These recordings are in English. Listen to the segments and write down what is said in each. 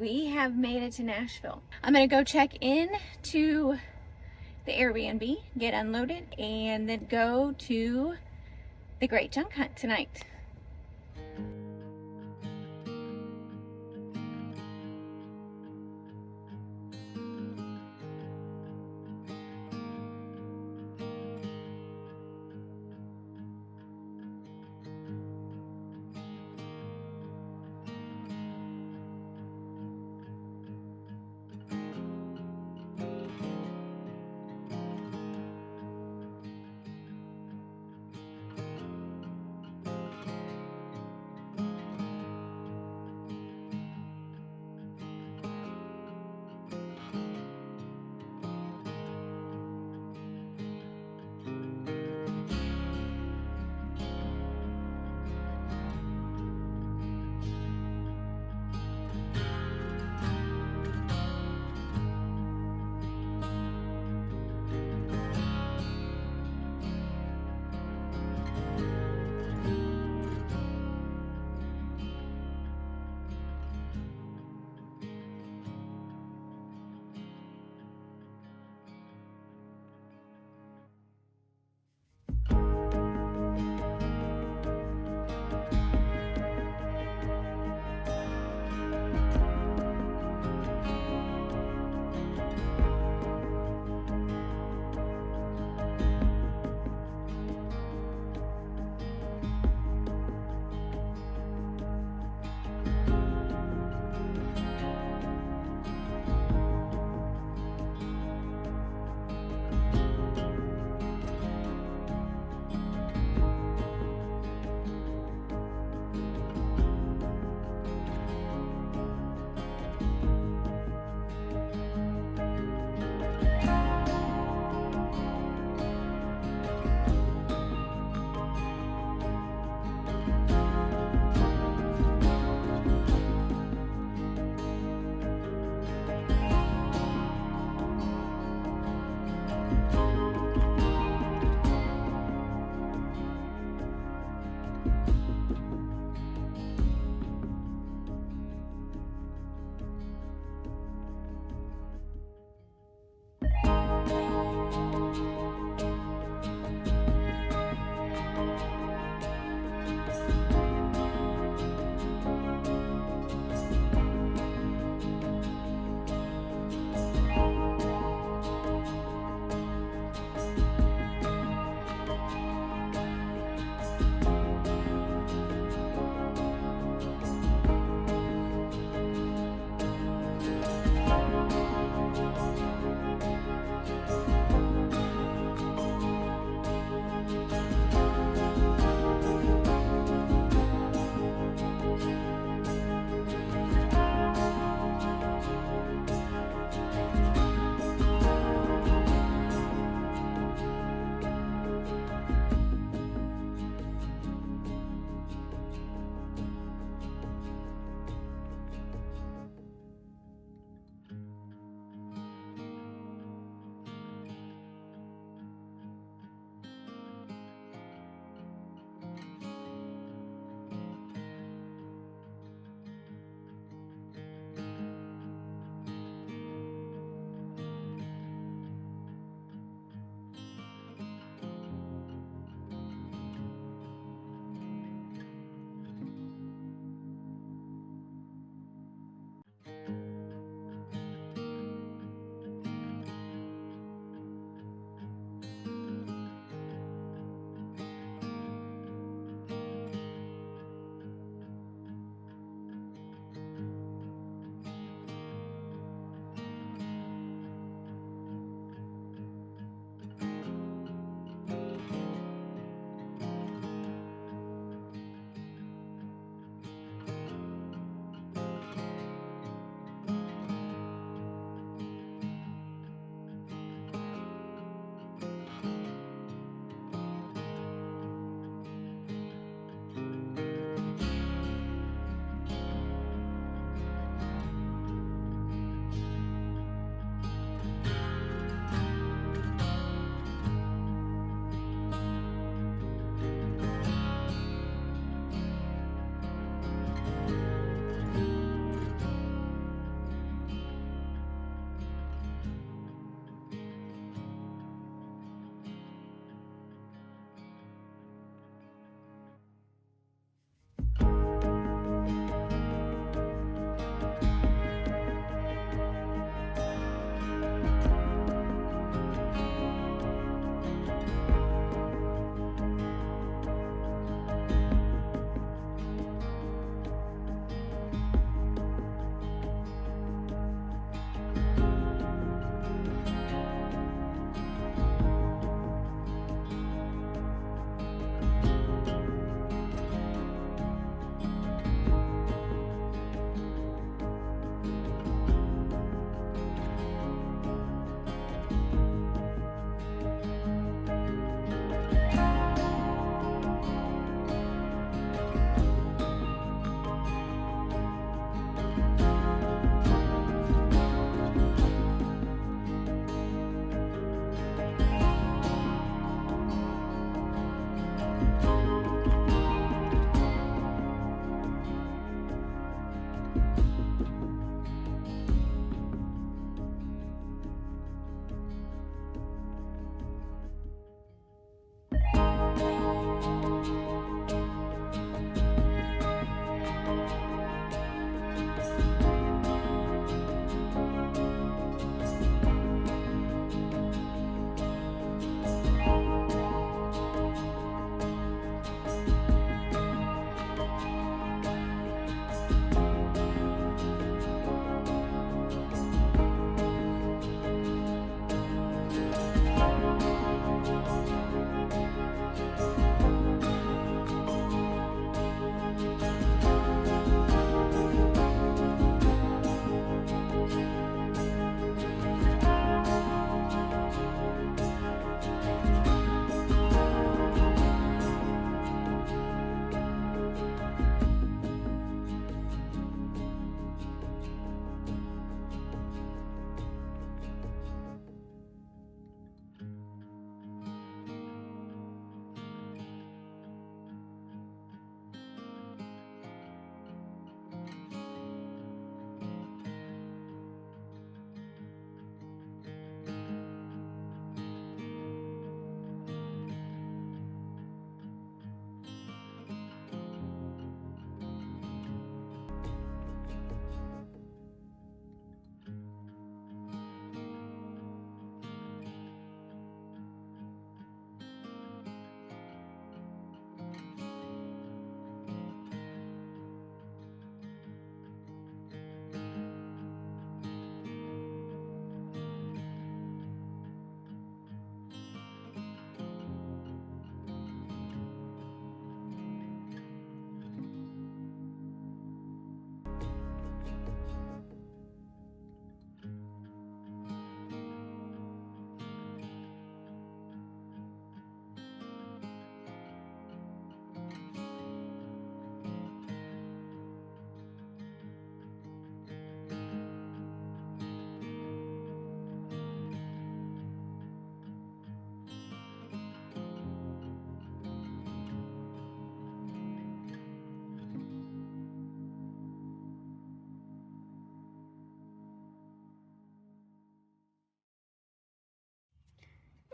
we have made it to Nashville. I'm gonna go check in to the Airbnb, get unloaded, and then go to the Great Junk Hunt tonight.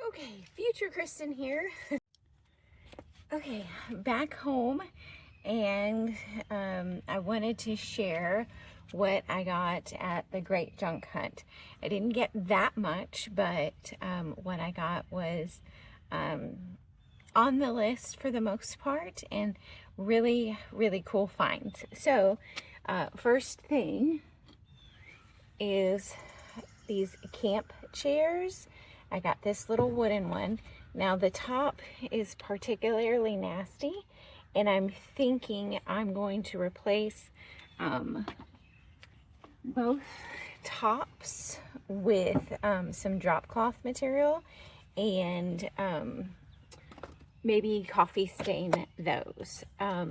Okay, future Kristen here. Okay, back home, and I wanted to share what I got at the Great Junk Hunt. I didn't get that much, but what I got was on the list for the most part, and really, really cool finds. So, first thing is these camp chairs. I got this little wooden one. Now the top is particularly nasty, and I'm thinking I'm going to replace both tops with some drop cloth material, and maybe coffee stain those.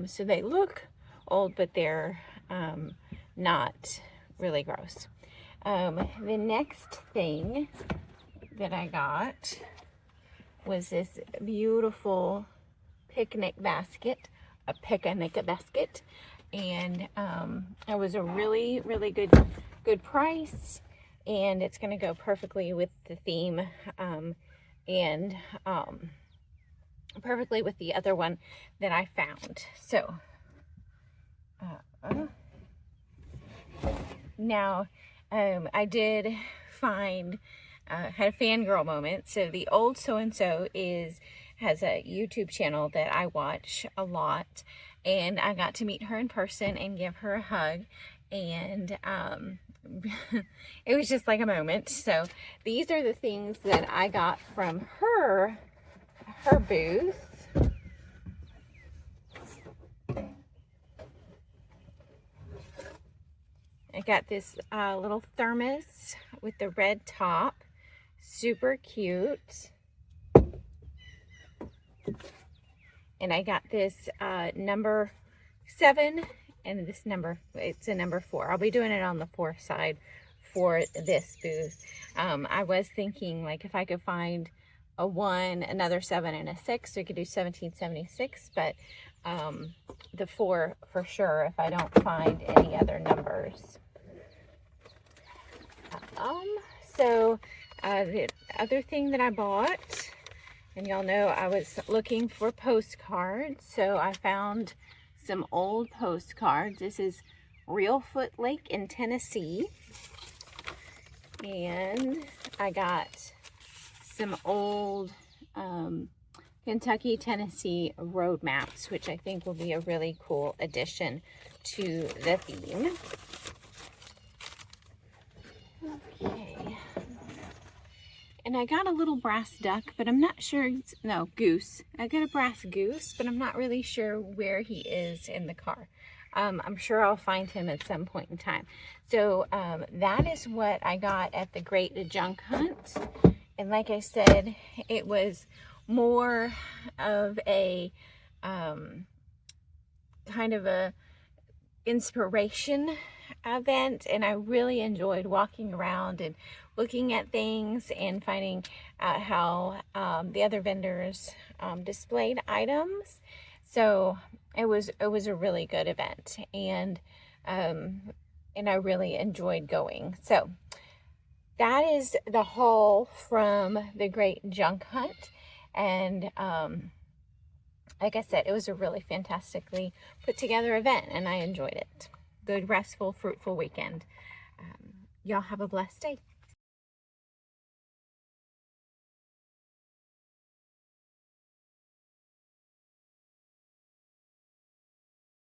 So they look old, but they're not really gross. The next thing that I got was this beautiful picnic basket, and it was a really, really good price, and it's going to go perfectly with the theme, and perfectly with the other one that I found. So now I did find had a fangirl moment. So the old so-and-so has a YouTube channel that I watch a lot, and I got to meet her in person and give her a hug, and it was just like a moment. So these are the things that I got from her booth. I got this little thermos with the red top, super cute. And I got this number 7, and this number, it's a number 4. I'll be doing it on the 4 side for this booth. I was thinking, like, if I could find a 1, another 7, and a 6, so we could do 1776, but the 4 for sure if I don't find any other numbers. So the other thing that I bought, and y'all know I was looking for postcards, so I found some old postcards. This is Reelfoot Lake in Tennessee, and I got some old Kentucky, Tennessee road maps, which I think will be a really cool addition to the theme. Okay. And I got a little brass duck, but I'm not sure, no, goose. I got a brass goose, but I'm not really sure where he is in the car. I'm sure I'll find him at some point in time. So that is what I got at the Great Junk Hunt. And like I said, it was more of a kind of a inspiration event, and I really enjoyed walking around and looking at things and finding out how the other vendors displayed items. So it was a really good event, and I really enjoyed going. So that is the haul from the Great Junk Hunt, and like I said, it was a really fantastically put together event, and I enjoyed it. Good, restful, fruitful weekend. Y'all have a blessed day.